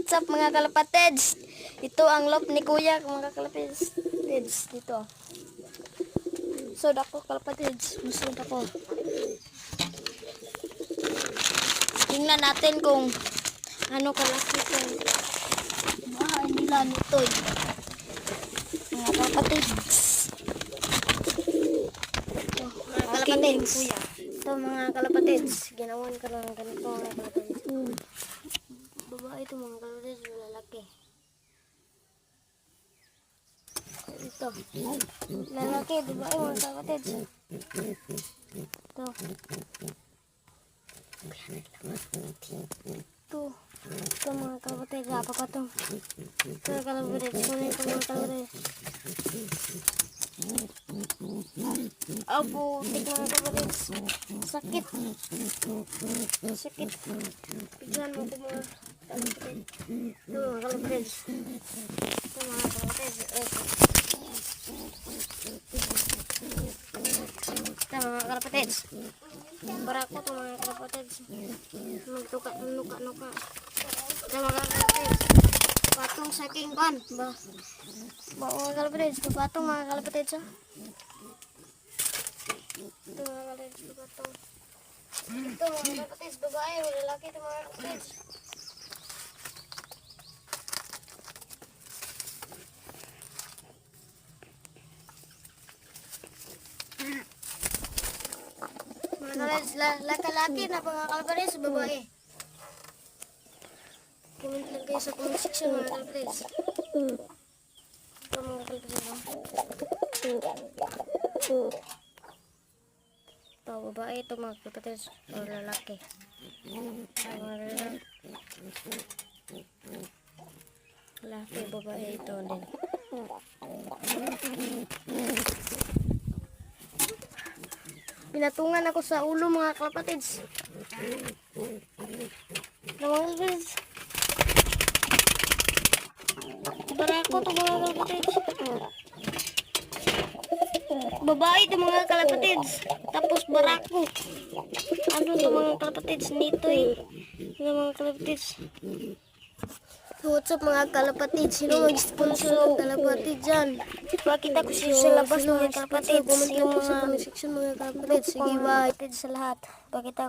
What's up mga kalapatids? Ito ang lop ni kuya mga kalapatids. Dito. So dako kalapatids. Musod ako. Tingnan natin kung ano kalaki itong bahay nila nito. Mga kalapatids. Mga kalapatids. Ito mga kalapatids. Ginawan ka lang ganito mga kalapatids. Babae ito mga kalapatids, lalaki. Ito. Lalaki, babae mga kalapatids. Ito. Ito mga kalapatids. Apa pa ito? Ito kalapatids. Kunin ito mga kalapatids. Apo, tik mga kalapatids. Sakit. Sakit. Tignan mo ito mga kalapatids. Ito mga kalapatids. Ito mga kalapatids. Ito mga kalapatids. Barako ito mga kalapatids. Magtuka-nuka-nuka. Ito mga kalapatids. Patong sa king pan. Mga kalapatids. Patong mga kalapatids. Ito mga kalapatids. Patong. Ito mga kalapatids. Babae. Lalaki ito mga kalapatids. Laki-laki na mga kalapatids, babae. Comment lang kayo sa comment section mga kalapatids. Ito mga kalapatids. Ito babae, ito mga kalapatids. O lalaki. Lalaki, babae ito din. Pinatungan ako sa ulo mga kalapatids. Mga kalapatids. Barako to mga kalapatids. Babae to mga kalapatids. Tapos barako. Ano to mga kalapatids? Nitoy. Mga kalapatids. What's up mga kalapatids? Sino mag-sponsor ng kalapatids dyan? Pakita ko siya sa labas mga kalapatids. Yung mga section mga kalapatids. Sige bye. Sa lahat. Pakita